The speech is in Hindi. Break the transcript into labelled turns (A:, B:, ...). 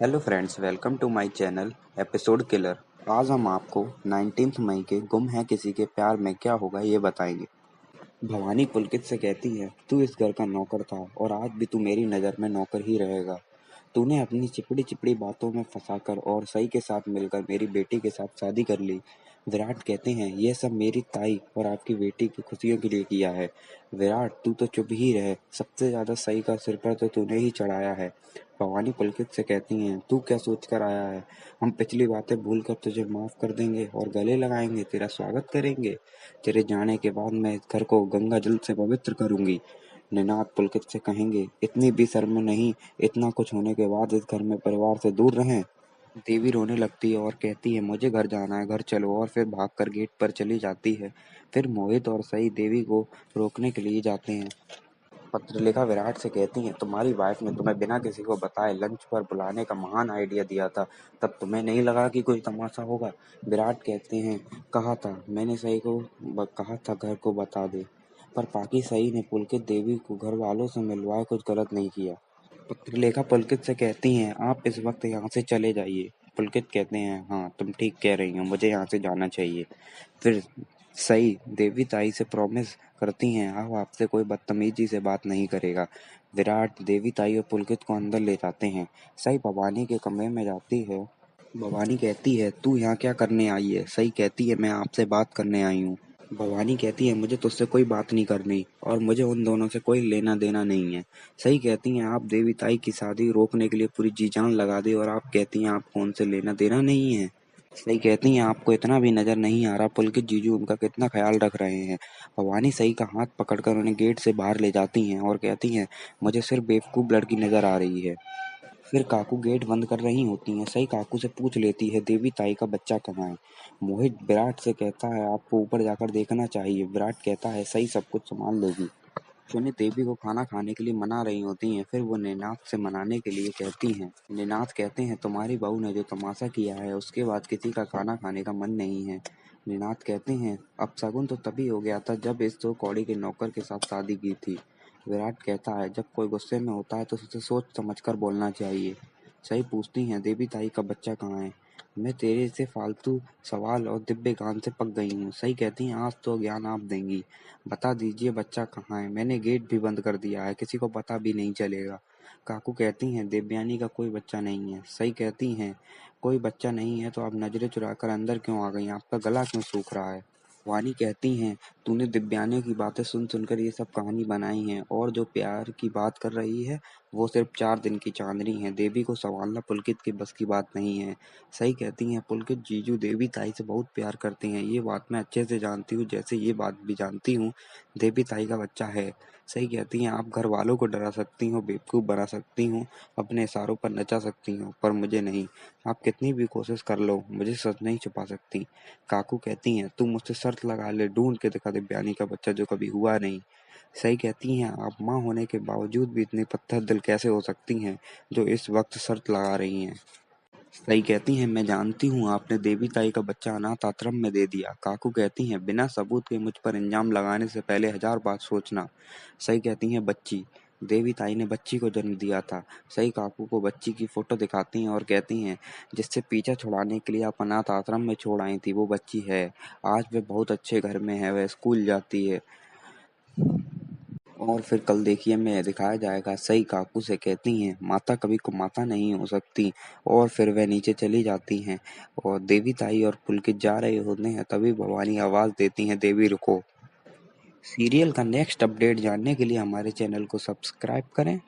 A: Hello friends, welcome to my channel episode killer. आज हम आपको 19 मई के गुम है किसी के प्यार में क्या होगा ये बताएंगे। भवानी पुलकित से कहती है, तू इस घर का नौकर था और आज भी तू मेरी नज़र में नौकर ही रहेगा। तूने अपनी चिपड़ी चिपड़ी बातों में फंसाकर और सई के साथ मिलकर मेरी बेटी के साथ शादी कर ली। विराट कहते हैं, ये सब मेरी ताई और आपकी बेटी की खुशियों के लिए किया है। विराट, तू तो चुप ही रहे, सबसे ज्यादा सई का सिर पर तो तूने ही चढ़ाया है। भवानी पुलकित से कहती हैं, तू क्या सोच कर आया है? हम पिछली बातें भूल कर तुझे माफ कर देंगे और गले लगाएंगे, तेरा स्वागत करेंगे। तेरे जाने के बाद मैं इस घर को गंगा जल से पवित्र करूंगी। निनाद पुलकित से कहेंगे, इतनी भी शर्म नहीं, इतना कुछ होने के बाद इस घर में परिवार से दूर रहें। देवी रोने लगती है और कहती है, मुझे घर जाना है, घर चलो, और फिर भागकर गेट पर चली जाती है। फिर मोहित और सई देवी को रोकने के लिए जाते हैं। पत्रलेखा विराट से कहती है, तुम्हारी वाइफ ने तुम्हें बिना किसी को बताए लंच पर बुलाने का महान आइडिया दिया था, तब तुम्हें नहीं लगा कि कोई तमाशा होगा? विराट कहते हैं, कहा था, मैंने सई को कहा था घर को बता दे, पर बाकी सई ने पुलकित देवी को घर वालों से मिलवाए कुछ गलत नहीं किया। पत्रलेखा पुलकित से कहती हैं, आप इस वक्त यहाँ से चले जाइए। पुलकित कहते हैं, हाँ तुम ठीक कह रही हो, मुझे यहाँ से जाना चाहिए। फिर सई देवी ताई से प्रॉमिस करती हैं, अब आपसे कोई बदतमीजी से बात नहीं करेगा। विराट देवी ताई और पुलकित को अंदर ले जाते हैं। सई भवानी के कमरे में जाती है। भवानी कहती है, तू यहाँ क्या करने आई है? सई कहती है, मैं आपसे बात करने आई हूँ। भवानी कहती है, मुझे तुझसे कोई बात नहीं करनी और मुझे उन दोनों से कोई लेना देना नहीं है। सही कहती हैं, आप देवी ताई की शादी रोकने के लिए पूरी जी जान लगा दी और आप कहती हैं आपको उनसे लेना देना नहीं है। सही कहती हैं, आपको इतना भी नजर नहीं आ रहा पुलकित जीजू उनका कितना ख्याल रख रहे हैं। भवानी सई का हाथ पकड़कर उन्हें गेट से बाहर ले जाती हैं और कहती हैं, मुझे सिर्फ बेवकूफ लड़की नजर आ रही है। फिर काकू गेट बंद कर रही होती हैं। सई काकू से पूछ लेती है, देवी ताई का बच्चा कहाँ है? मोहित विराट से कहता है, आपको ऊपर जाकर देखना चाहिए। विराट कहता है, सई सब कुछ संभाल लेगी। सुनित देवी को खाना खाने के लिए मना रही होती हैं। फिर वो निनाद से मनाने के लिए कहती हैं। निनाद कहते हैं, तुम्हारी बहू ने जो तमाशा किया है उसके बाद किसी का खाना खाने का मन नहीं है। निनाद कहते हैं, अपशगुन तो तभी हो गया था जब इस दो कौड़ी के नौकर के साथ शादी की थी। विराट कहता है, जब कोई गुस्से में होता है तो उसे सोच समझ कर बोलना चाहिए। सही पूछती हैं, देवी ताई का बच्चा कहाँ है? मैं तेरे से फालतू सवाल और दिव्य ज्ञान से पक गई हूँ। सही कहती हैं, आज तो ज्ञान आप देंगी। बता दीजिए बच्चा कहाँ है? मैंने गेट भी बंद कर दिया है, किसी को पता भी नहीं चलेगा। काकू कहती हैं, देवयानी का कोई बच्चा नहीं है। सही कहती हैं, कोई बच्चा नहीं है तो आप नजरें चुराकर अंदर क्यों आ गई? आपका गला क्यों सूख रहा है? वानी कहती हैं, तूने दिव्यानी की बातें सुन सुनकर ये सब कहानी बनाई है और जो प्यार की बात कर रही है वो सिर्फ 4 दिन की चांदनी है। देवी को संभालना पुलकित की बस की बात नहीं है। सही कहती हैं, पुलकित जीजू देवी ताई से बहुत प्यार करते हैं, ये बात मैं अच्छे से जानती हूँ, जैसे ये बात भी जानती हूँ देवी ताई का बच्चा है। सही कहती हैं, आप घर वालों को डरा सकती हो, बेवकूफ़ बना सकती हूँ, अपने इशारों पर नचा सकती हो, पर मुझे नहीं। आप कितनी भी कोशिश कर लो, मुझे सच नहीं छुपा सकती। काकू कहती हैं, तू मुझसे शर्त लगा ले, ढूंढ के दिखा दिव्यानी का बच्चा जो कभी हुआ नहीं। सही कहती हैं, आप माँ होने के बावजूद भी इतनी पत्थर दिल कैसे हो सकती हैं जो इस वक्त शर्त लगा रही हैं? सही कहती हैं, मैं जानती हूँ आपने देवी ताई का बच्चा अनाथ आश्रम में दे दिया। काकू कहती हैं, बिना सबूत के मुझ पर इल्जाम लगाने से पहले 1000 बार सोचना। सही कहती हैं, बच्ची, देवी ताई ने बच्ची को जन्म दिया था। सही काकू को बच्ची की फोटो दिखाती हैं और कहती हैं, जिससे पीछा छुड़ाने के लिए आप अनाथ आश्रम में छोड़ आई थी वो बच्ची है। आज वह बहुत अच्छे घर में है, वह स्कूल जाती है। और फिर कल देखिए में दिखाया जाएगा। सई काकू से कहती हैं, माता कभी कुमाता नहीं हो सकती, और फिर वह नीचे चली जाती हैं और देवी ताई और पुलकित जा रहे होते हैं। तभी भवानी आवाज देती हैं, देवी रुको। सीरियल का नेक्स्ट अपडेट जानने के लिए हमारे चैनल को सब्सक्राइब करें।